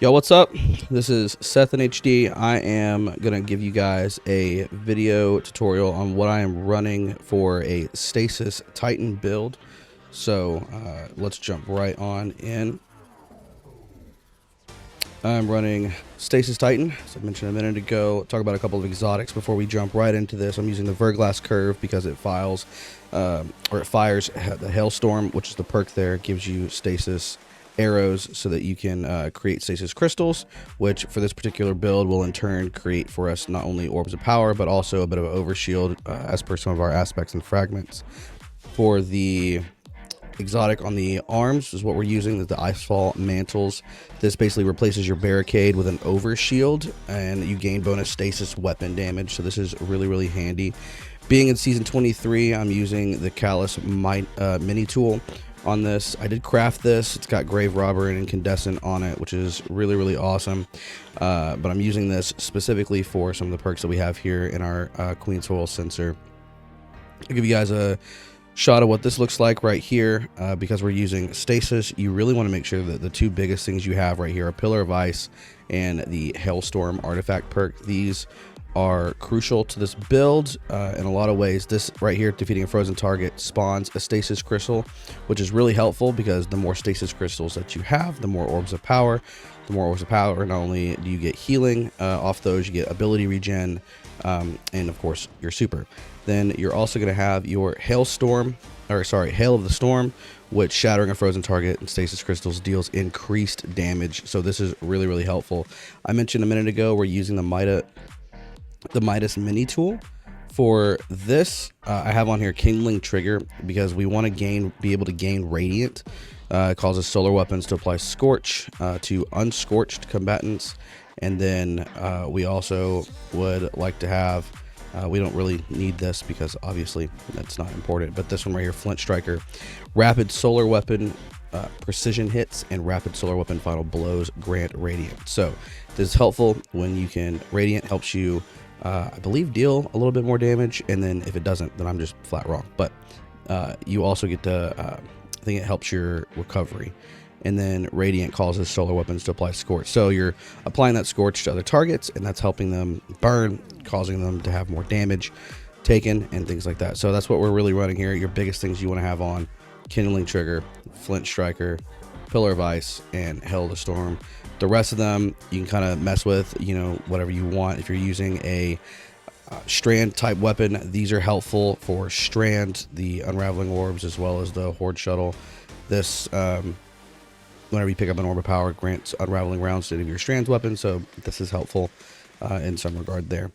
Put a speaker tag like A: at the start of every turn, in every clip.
A: Yo, what's up? This is Seth in HD. I am going to give you guys a video tutorial on what I am running for a Stasis Titan build. So let's jump right on in. I'm running Stasis Titan, as I mentioned a minute ago. Talk about a couple of exotics before we jump right into this. I'm using the Verglass Curve because it fires the Hailstorm, which is the perk there. It gives you stasis arrows so that you can create stasis crystals, which for this particular build will in turn create for us not only orbs of power, but also a bit of an overshield as per some of our aspects and fragments. For the exotic on the arms is what we're using, the Icefall Mantles. This basically replaces your barricade with an overshield, and you gain bonus stasis weapon damage, so this is really handy. Being in season 23, I'm using the Callus mini tool on this. I did craft this. It's got Grave Robber and Incandescent on it, which is really awesome. But I'm using this specifically for some of the perks that we have here in our Queen's Foil sensor. I'll give you guys a shot of what this looks like right here. Because we're using stasis, you really want to make sure that the two biggest things you have right here are Pillar of Ice and the Hailstorm artifact perk. These are crucial to this build in a lot of ways. This right here, defeating a frozen target, spawns a stasis crystal, which is really helpful because the more stasis crystals that you have, the more orbs of power. The more orbs of power, not only do you get healing off those, you get ability regen, and of course your super. Then you're also going to have your Hail of the Storm, which shattering a frozen target and stasis crystals deals increased damage. So this is really helpful. I mentioned a minute ago we're using the Midas mini tool. For this, I have on here Kindling Trigger because we want to be able to gain Radiant. It causes solar weapons to apply Scorch to unscorched combatants, and then we also would like to have, we don't really need this because obviously that's not important, but this one right here, Flint Striker, Rapid Solar Weapon precision hits and Rapid Solar Weapon final blows grant Radiant. So this is helpful when you can, Radiant helps you I believe deal a little bit more damage, and then if it doesn't, then I'm just flat wrong. But you also get to, I think it helps your recovery. And then Radiant causes solar weapons to apply Scorch. So you're applying that Scorch to other targets, and that's helping them burn, causing them to have more damage taken and things like that. So that's what we're really running here. Your biggest things you want to have on: Kindling Trigger, Flint Striker, Pillar of Ice, and Hail of the Storm. The rest of them you can kind of mess with, you know, whatever you want. If you're using a strand type weapon, these are helpful for strand, the unraveling orbs, as well as the horde shuttle. This whenever you pick up an orb of power, grants unraveling rounds to any of your strands weapons, so this is helpful in some regard there.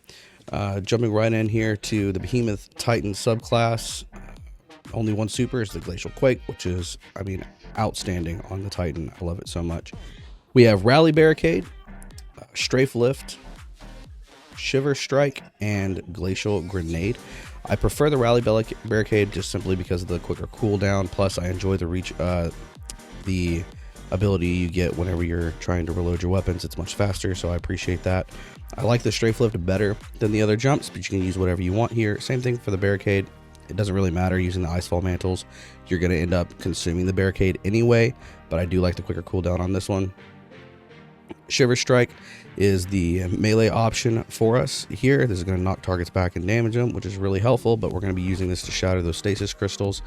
A: Jumping right in here to the Behemoth Titan subclass, only one super is the Glacial Quake, which is, I mean, outstanding on the Titan. I love it so much. We have Rally Barricade, Strafe Lift, Shiver Strike, and Glacial Grenade. I prefer the Rally Barricade just simply because of the quicker cooldown, plus I enjoy the ability you get whenever you're trying to reload your weapons. It's much faster, so I appreciate that. I like the Strafe Lift better than the other jumps, but you can use whatever you want here. Same thing for the Barricade. It doesn't really matter using the Icefall Mantles. You're going to end up consuming the Barricade anyway, but I do like the quicker cooldown on this one. Shiver Strike is the melee option for us here. This is going to knock targets back and damage them, which is really helpful, but we're going to be using this to shatter those stasis crystals.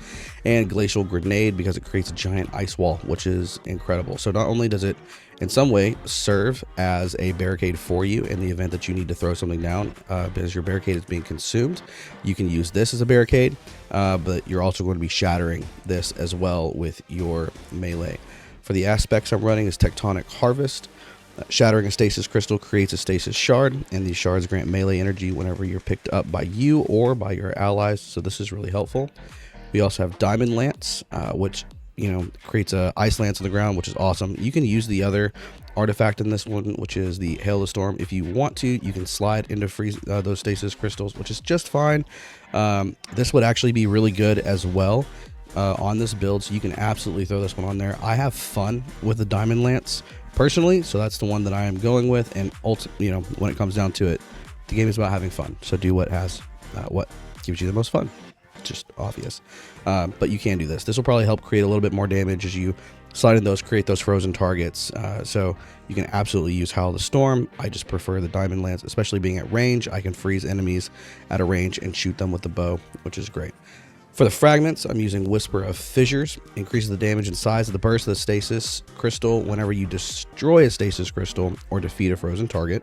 A: And Glacial Grenade because it creates a giant ice wall, which is incredible. So not only does it in some way serve as a barricade for you in the event that you need to throw something down because your barricade is being consumed, you can use this as a barricade, but you're also going to be shattering this as well with your melee. For the aspects I'm running is Tectonic Harvest. Shattering a stasis crystal creates a stasis shard, and these shards grant melee energy whenever you're picked up by you or by your allies, so this is really helpful. We also have Diamond Lance, which, you know, creates a ice lance on the ground, which is awesome. You can use the other artifact in this one, which is the Hail of the Storm. If you want to, you can slide into freeze those stasis crystals, which is just fine. This would actually be really good as well on this build, so you can absolutely throw this one on there. I have fun with the Diamond Lance personally, so that's the one that I am going with. And you know, when it comes down to it, the game is about having fun, so do what gives you the most fun. just obvious. But you can do this. This will probably help create a little bit more damage as you slide in those, create those frozen targets. So you can absolutely use Howl of the Storm. I just prefer the Diamond Lance, especially being at range. I can freeze enemies at a range and shoot them with the bow, which is great. For the fragments, I'm using Whisper of Fissures. Increases the damage and size of the burst of the stasis crystal whenever you destroy a stasis crystal or defeat a frozen target.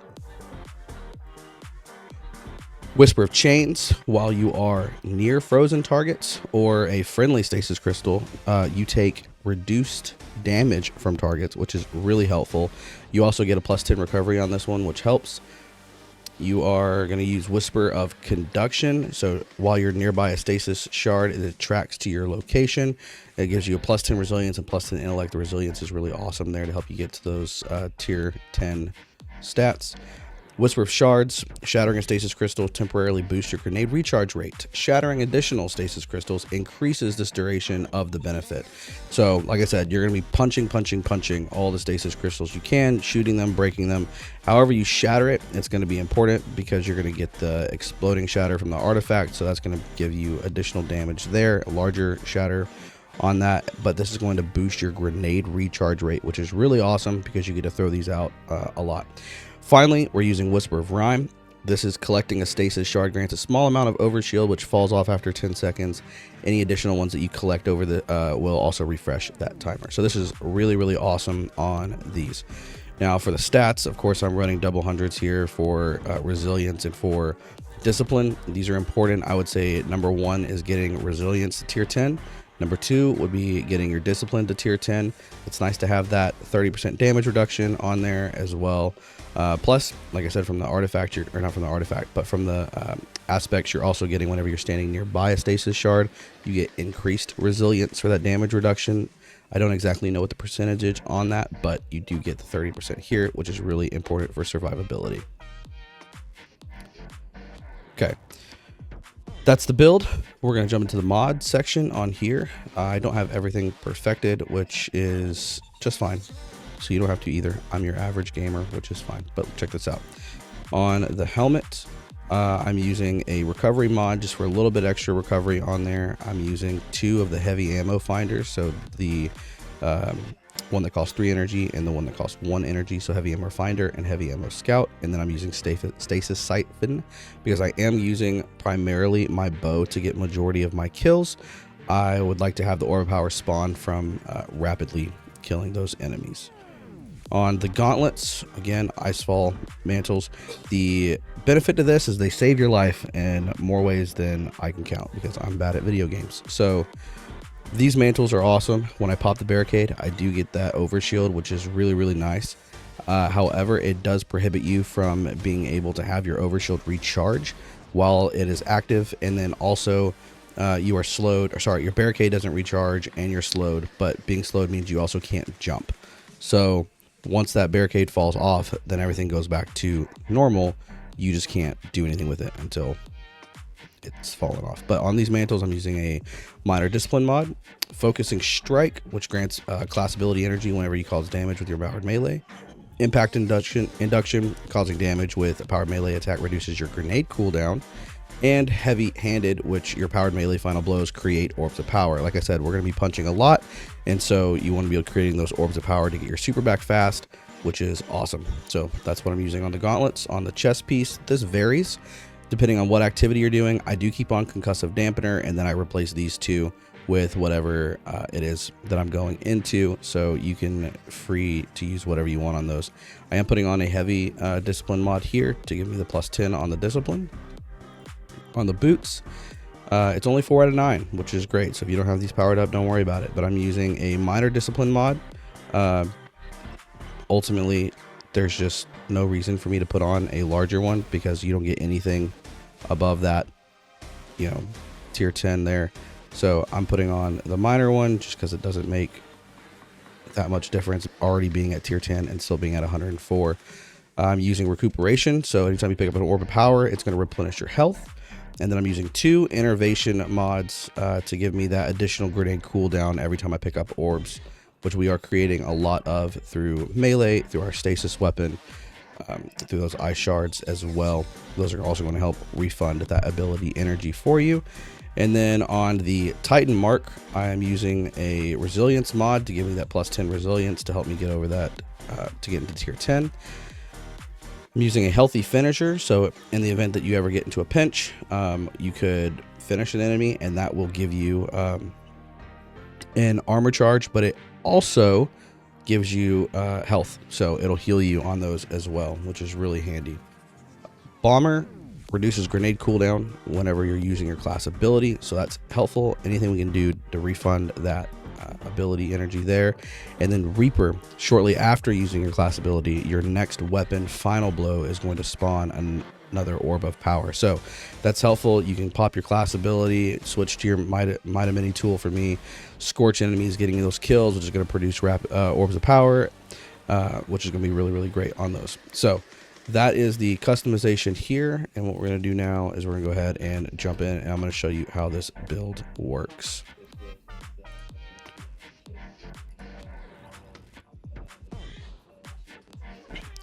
A: Whisper of Chains, while you are near frozen targets or a friendly stasis crystal, you take reduced damage from targets, which is really helpful. You also get a +10 recovery on this one, which helps. You are going to use Whisper of Conduction, so while you're nearby a stasis shard, it tracks to your location. It gives you a +10 resilience and +10 intellect. The resilience is really awesome there to help you get to those tier 10 stats. Whisper of Shards, shattering a stasis crystal temporarily boosts your grenade recharge rate. Shattering additional stasis crystals increases this duration of the benefit. So, like I said, you're going to be punching all the stasis crystals you can, shooting them, breaking them. However you shatter it, it's going to be important because you're going to get the exploding shatter from the artifact. So that's going to give you additional damage there, a larger shatter on that. But this is going to boost your grenade recharge rate, which is really awesome because you get to throw these out a lot. Finally, we're using Whisper of Rhyme. This is collecting a stasis shard, grants a small amount of overshield, which falls off after 10 seconds. Any additional ones that you collect over the will also refresh that timer. So this is really awesome on these. Now for the stats, of course, I'm running double hundreds here for resilience and for discipline. These are important. I would say number 1 is getting resilience to tier 10. Number 2 would be getting your discipline to tier 10. It's nice to have that 30% damage reduction on there as well. Plus, like I said, from the artifact, or not from the artifact, but from the aspects you're also getting whenever you're standing nearby a stasis shard, you get increased resilience for that damage reduction. I don't exactly know what the percentage is on that, but you do get the 30% here, which is really important for survivability. Okay. That's the build. We're going to jump into the mod section on here. I don't have everything perfected, which is just fine. So you don't have to either. I'm your average gamer, which is fine. But check this out. On the helmet, I'm using a recovery mod just for a little bit extra recovery on there. I'm using 2 of the heavy ammo finders. So the one that costs 3 energy and the one that costs 1 energy. So heavy ammo finder and heavy ammo scout. And then I'm using stasis siphon because I am using primarily my bow to get majority of my kills. I would like to have the orb of power spawn from rapidly killing those enemies. On the gauntlets, again, Icefall mantles. The benefit to this is they save your life in more ways than I can count because I'm bad at video games. So these mantles are awesome. When I pop the barricade, I do get that overshield, which is really nice. However, it does prohibit you from being able to have your overshield recharge while it is active, and then also you are slowed, or sorry, your barricade doesn't recharge and you're slowed, but being slowed means you also can't jump. So once that barricade falls off, then everything goes back to normal. You just can't do anything with it until it's fallen off. But on these mantles, I'm using a minor discipline mod, focusing strike, which grants class ability energy whenever you cause damage with your powered melee. Impact induction, causing damage with a powered melee attack reduces your grenade cooldown. And heavy-handed, which your powered melee final blows create orbs of power. Like I said, we're going to be punching a lot, and so you want to be able to creating those orbs of power to get your super back fast, which is awesome. So that's what I'm using on the gauntlets. On the chest piece, this varies depending on what activity you're doing. I do keep on concussive dampener, and then I replace these 2 with whatever it is that I'm going into, so you can free to use whatever you want on those. I am putting on a heavy discipline mod here to give me the +10 on the discipline. On the boots, it's only 4 out of 9, which is great. So if you don't have these powered up, don't worry about it. But I'm using a minor discipline mod. Ultimately, there's just no reason for me to put on a larger one because you don't get anything above that, you know, tier 10 there. So I'm putting on the minor one just because it doesn't make that much difference already being at tier 10 and still being at 104. I'm using recuperation. So anytime you pick up an orb of power, it's going to replenish your health. And then I'm using 2 innervation mods to give me that additional grenade cooldown every time I pick up orbs, which we are creating a lot of through melee, through our stasis weapon, through those ice shards as well. Those are also going to help refund that ability energy for you. And then on the Titan Mark, I am using a resilience mod to give me that plus 10 resilience to help me get over that, to get into tier 10. I'm using a healthy finisher, so in the event that you ever get into a pinch, you could finish an enemy, and that will give you an armor charge, but it also gives you health, so it'll heal you on those as well, which is really handy. Bomber reduces grenade cooldown whenever you're using your class ability, so that's helpful. Anything we can do to refund that ability energy there. And then Reaper, shortly after using your class ability, your next weapon, Final Blow, is going to spawn another orb of power, so that's helpful. You can pop your class ability, switch to your Might Mini tool. For me, scorch enemies, getting those kills, which is going to produce orbs of power, which is going to be really, really great on those. So that is the customization here, and what we're going to do now is we're going to go ahead and jump in, and I'm going to show you how this build works.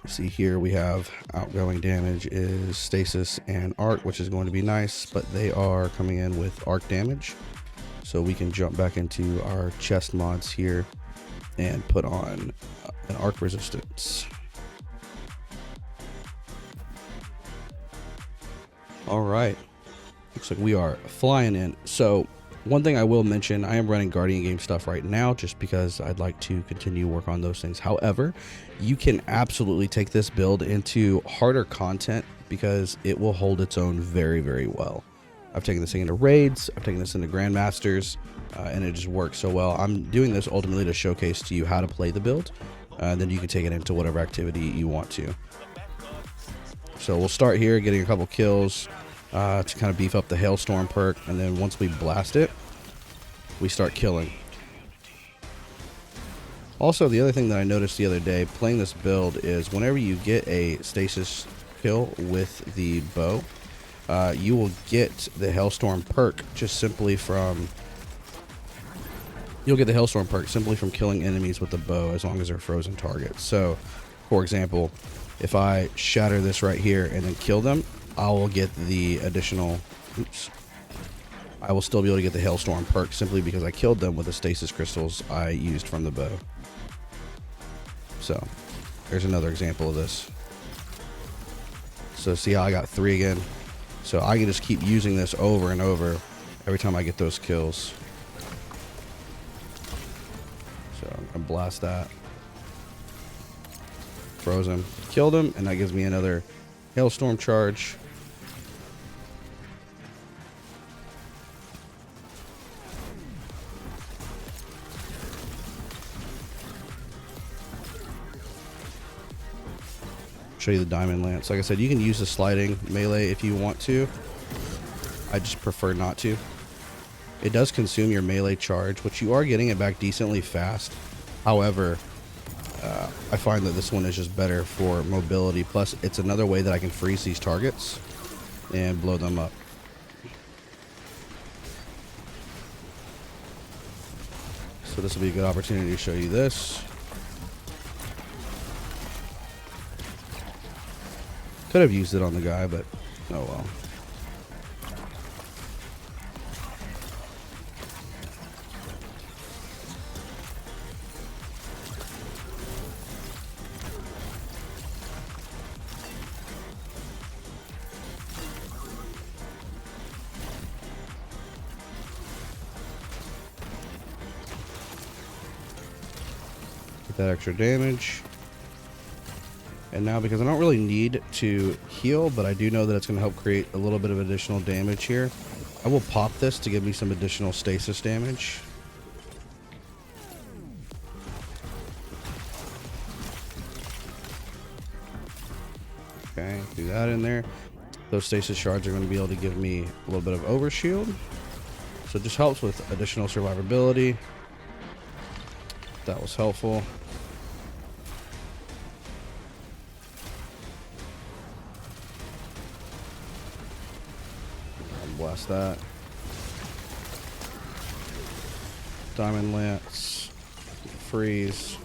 A: See here we have outgoing damage is Stasis and Arc, which is going to be nice, but they are coming in with Arc damage. So we can jump back into our chest mods here and put on an Arc resistance. All right, looks like we are flying in. So one thing I will mention, I am running Guardian game stuff right now just because I'd like to continue work on those things. However, you can absolutely take this build into harder content because it will hold its own very, very well. I've taken this thing into raids, I've taken this into Grandmasters, and it just works so well. I'm doing this ultimately to showcase to you how to play the build, and then you can take it into whatever activity you want to. So we'll start here getting a couple kills to kind of beef up the Hailstorm perk, and then once we blast it, we start killing. Also, the other thing that I noticed the other day playing this build is whenever you get a Stasis kill with the bow, you will get the Hailstorm perk just simply from killing enemies with the bow, as long as they're frozen targets. So for example, if I shatter this right here and then kill them, I will get the additional, I will still be able to get the Hailstorm perk simply because I killed them with the Stasis crystals I used from the bow. So there's another example of this. So see how I got 3 again? So I can just keep using this over and over every time I get those kills. So I'm gonna blast that. Froze him, killed him, and that gives me another Hailstorm charge. Show you the diamond lance. Like I said, you can use the sliding melee if you want to. I just prefer not to. It does consume your melee charge, which you are getting it back decently fast. However, I find that this one is just better for mobility. Plus, it's another way that I can freeze these targets and blow them up. So this will be a good opportunity to show you this. Could have used it on the guy, but oh well. Get that extra damage. And now, because I don't really need to heal, but I do know that it's going to help create a little bit of additional damage here, I will pop this to give me some additional stasis damage. Okay, do that in there. Those stasis shards are going to be able to give me a little bit of overshield. So it just helps with additional survivability. That was helpful. Blast that. Diamond lance. Freeze.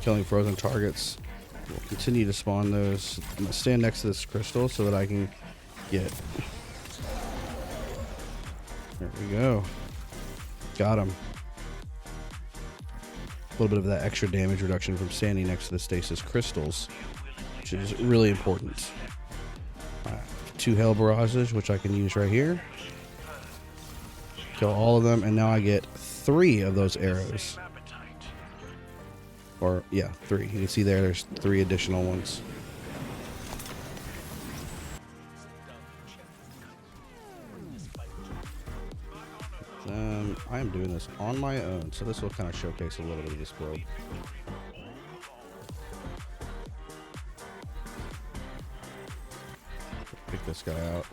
A: Killing frozen targets we'll continue to spawn those. I'm gonna stand next to this crystal so that I can get. There we go. Got him. A little bit of that extra damage reduction from standing next to the stasis crystals, which is really important. 2 hell barrages, which I can use right here. Kill all of them, and now I get 3 of those arrows. Or, yeah, 3. You can see there's 3 additional ones. I am doing this on my own, so this will kind of showcase a little bit of this build. Pick this guy out.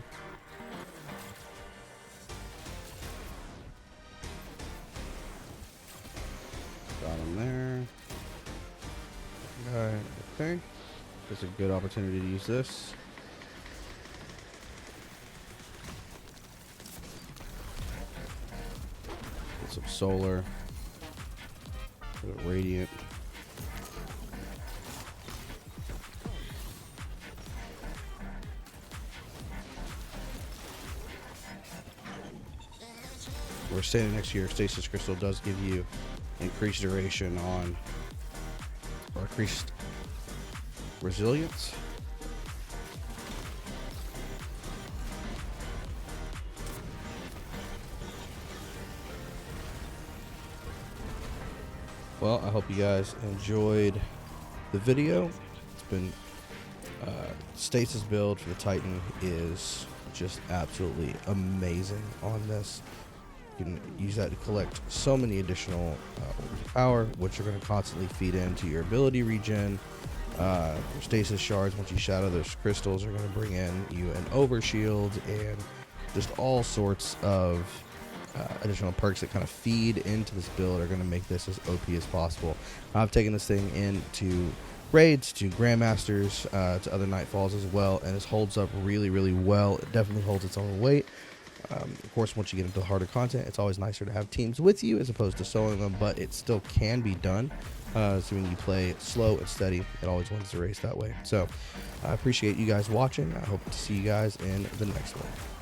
A: Got him there. Okay. This is a good opportunity to use this. Get some solar. Put a radiant. We're standing next to your stasis crystal does give you increased duration on, or increased resilience. Well, I hope you guys enjoyed the video. It's been stasis build for the Titan is just absolutely amazing on this. You can use that to collect so many additional orders of power, which are going to constantly feed into your ability regen. Your stasis shards, once you shadow those crystals, are going to bring in you an overshield and just all sorts of additional perks that kind of feed into this build are going to make this as OP as possible. I've taken this thing into raids, to grandmasters, to other nightfalls as well, and this holds up really, really well. It definitely holds its own weight. Of course, once you get into the harder content, it's always nicer to have teams with you as opposed to soloing them, but it still can be done. So when you play slow and steady, it always wins the race that way. So I appreciate you guys watching. I hope to see you guys in the next one.